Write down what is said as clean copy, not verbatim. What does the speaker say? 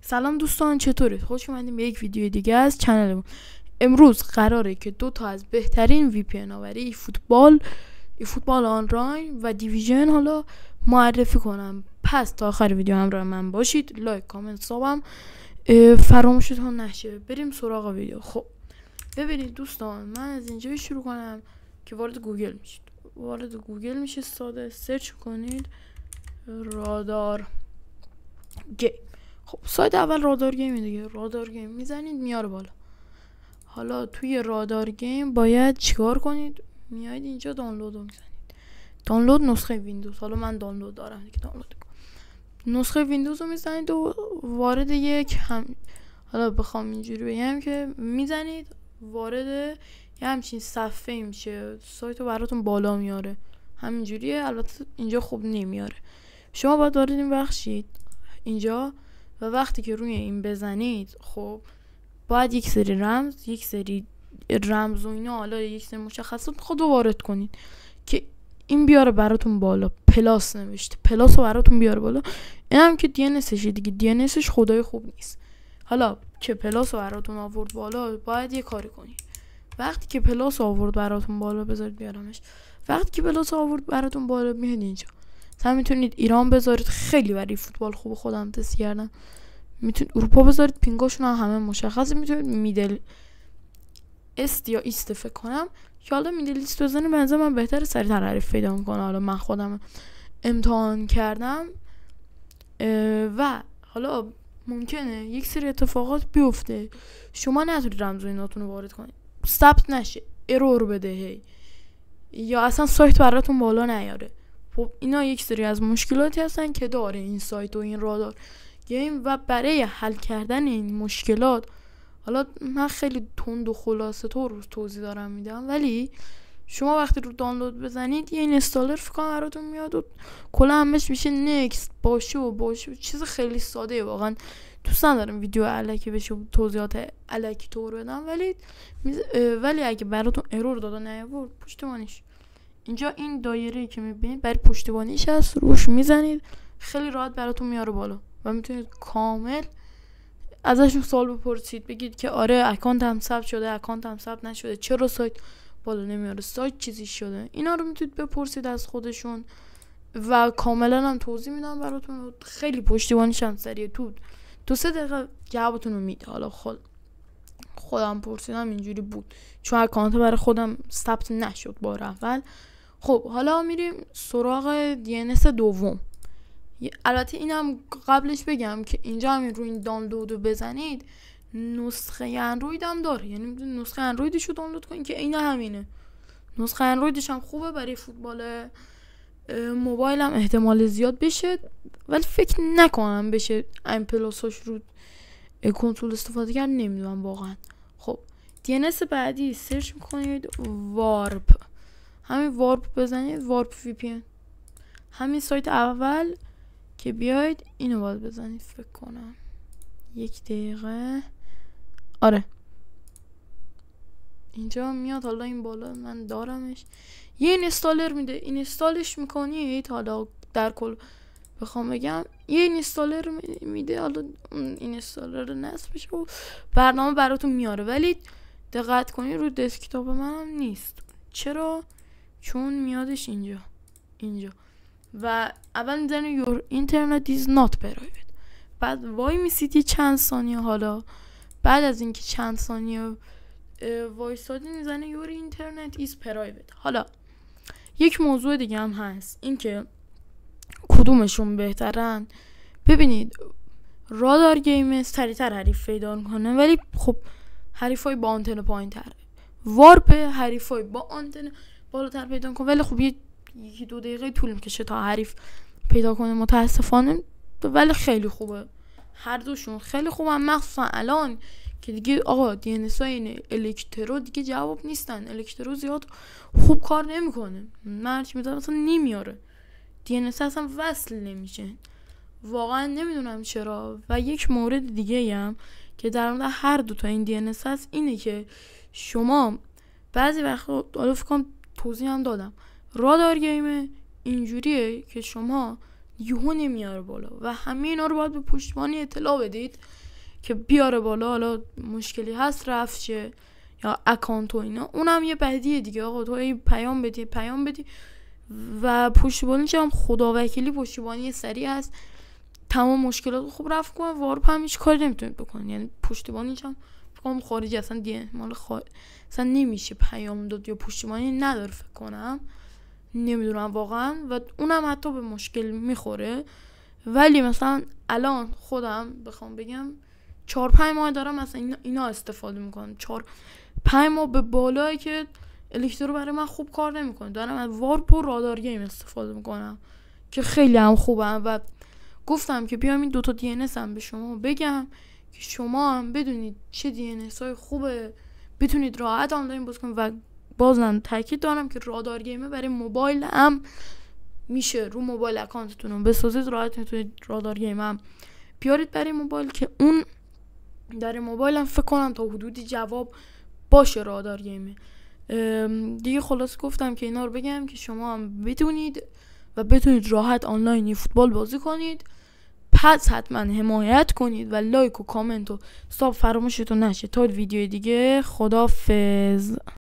سلام دوستان، چطورید؟ خوش اومدین به یک ویدیو دیگه از چنلمون. امروز قراره که دو تا از بهترین وی پی ان آوری فوتبال آنلاین و دیویژن حالا معرفی کنم. پس تا آخر ویدیو همراه من باشید. لایک، کامنت، سابم فراموشتون نشه. بریم سراغ ویدیو. خب ببینید دوستان، من از اینجا شروع کنم که وارد گوگل میشید. ساده سرچ کنید رادار گیم. خب سایت اول رادار گیم دیگه. رادار گیم میزنید میاره بالا. حالا توی رادار گیم باید چیکار کنید؟ میایید اینجا دانلود رو میزنید. دانلود نسخه ویندوز. حالا من دانلود دارم دیگه، دانلود کنم. نسخه ویندوز رو میزنید و وارد حالا بخوام اینجوری بگم که میزنید وارد یه همچین صفحه میشه. سایت رو براتون بالا میاره. همینجوریه. البته اینجا خوب نمیاره. شما باید وارد این بخشید اینجا و وقتی که روی این بزنید خب باید یک سری رمز و اینا، حالا یک سری مشخصات خود رو وارد کنید که این بیاره براتون بالا. پلاس نوشته، پلاس رو براتون بیاره بالا. این هم که DNSشه دیگه. DNSش خدای خوب نیست. حالا که پلاس رو براتون آورد بالا باید یه کاری کنید. وقتی که پلاس آورد براتون بالا، بذارید بیارمش. وقتی که پلاس آورد براتون بالا میاد اینجا. مثلا میتونید ایران بذارید، خیلی برای فوتبال خوب، خودم تست کردم. میتونید اروپا بذارید، پینگاشون هم همه مشخصه. میتونید میدل است یا ایست فکر کنم که حالا میدل ایست بزنید به نظر من بهتره، سریعتر حریف پیدا میکنه. حالا من خودم امتحان کردم و حالا ممکنه یک سری اتفاقات بیفته، شما نتونید رمز و ایناتون رو وارد کنید، ثبت نشه، ارور بده هی، یا اصلا سایت براتون بالا نیاره. خب اینا یک سری از مشکلاتی هستن که داره این سایت و این رادار گیم. و برای حل کردن این مشکلات، حالا من خیلی تند و خلاصه طور توضیح دارم میدم، ولی شما وقتی رو دانلود بزنید یه اینستالر فکر کنم براتون میاد و کلا همش میشه نکست باشه. چیز خیلی ساده واقعا. دوست ندارم ویدیو الکی بشه، توضیحات الکی طور بدم، ولی اگه براتون ارور داده نیاورد، پشتیبانیش اینجا این دایره که میبینید برای پشتیبانیش هست، روش میزنید خیلی راحت براتون میاره بالا و میتونید کامل ازشون سوال بپرسید، بگید که آره اکانت هم ثبت شده، اکانت هم ثبت نشده، چرا سایت بالا نمیاره، سایت چیزی شده. اینا رو میتونید بپرسید از خودشون و کاملا هم توضیح میدم براتون. خیلی پشتیبانیش هم سریع، تو 3 دقیقه جوابتون رو میده. حالا خودم پرسیدم اینجوری بود چون اکانت برای خودم ثبت نشد بار اول. خب حالا میریم سراغ DNS دوم. البته اینم قبلش بگم که اینجا همین روی این دانلود رو بزنید نسخه اندروید هم داره، یعنی میتونید نسخه اندرویدش رو دانلود کنید که این همینه. نسخه اندرویدش هم خوبه برای فوتبال. موبایل هم احتمال زیاد بشه، ولی فکر نکنم بشه این پلاساش رو کنسول استفاده کرد، نمیدونم واقعا. خب DNS بعدی سرچ میکنید وارپ. همین وارپ بزنید، وارپ VPN. همین سایت اول که بیاید اینو باید بزنید فکر کنم. 1 دقیقه. آره اینجا میاد. حالا این بالا من دارمش. یه اینستالر میده، اینستالش میکنید. حالا در کل بخوام بگم یه اینستالر میده. حالا اینستالر نصب بشه و برنامه براتون میاره، ولی دقت کنید رو دسکتاپ منم نیست. چرا؟ چون میادش اینجا و اول میزنه your internet is not private. بعد وای میسید یه چند ثانیه. حالا بعد از اینکه چند ثانیه وایسادی میزنه your internet is private. حالا یک موضوع دیگه هم هست، این که کدومشون بهترن. ببینید رادار گیم سریعتر حریف پیدا کنه، ولی خب حریفای با آنتن پایین تره. وارپ حریفای با آنتن بالاتر پیدا کنه، ولی خب 1-2 دقیقه طول میکشه تا حریف پیدا کنه متاسفانه، ولی خیلی خوبه. هر دوشون خیلی خوبه، مخصوصا الان که دیگه آقا DNS های الکترو دیگه جواب نیستن. الکترو زیاد خوب کار نمیکنه. من هرچی میذارم اصلا نمیاره. DNS اصلا وصل نمیشه. واقعا نمیدونم چرا. و یک مورد دیگه هم که در مورد هر دو تا این DNS هست اینه که شما بعضی وقتا، حالا فکر کنم توضیح هم دادم، رادار گیم اینجوریه که شما یهو نمیاره بالا و همه اینا رو باید به پشتیبانی اطلاع بدید که بیاره بالا. حالا مشکلی هست رفت شه یا اکانت و اینا، اونم یه بدیه دیگه. آقا تو پیام بدی و پشتیبانیش هم خداوکیلی پشتیبانی سریع هست، تمام مشکلات خوب رفت کن. وارپ هم هیچ کاری نمیتونید بکنید، یعنی پشتیبانیش هم فکر خارجی اصلا اصلا نمیشه پیام داد یا پشتیبانی نداره فکر کنم، نمیدونم واقعا، و اونم حتی به مشکل میخوره. ولی مثلا الان خودم بخوام بگم 4-5 ماه دارم مثلا اینا استفاده میکنم، 4-5 ماه به بالایی که الکترو برای من خوب کار نمیکنه، دارم از وارپ و رادار گیم استفاده میکنم که خیلی هم خوبم. و گفتم که بیام این 2 تا DNS هم به شما بگم که شما هم بدونید چه DNS های خوبه، بتونید راحت آنلاین باز کنید. و بازم تاکید دارم که رادار گیمه برای موبایل هم میشه، رو موبایل اکانتتون رو بسازید، راحت میتونید رادار گیم هم بیارید برای موبایل که اون در موبایل هم فکر کنم تا حدودی جواب باشه رادار گیمه دیگه. خلاص گفتم که اینا رو بگم که شما هم بدونید و بتونید راحت آنلاینی فوتبال بازی کنید. پس حتما حمایت کنید و لایک و کامنت و ساب فراموشتون نشه. تا ویدیو دیگه، خدافظ.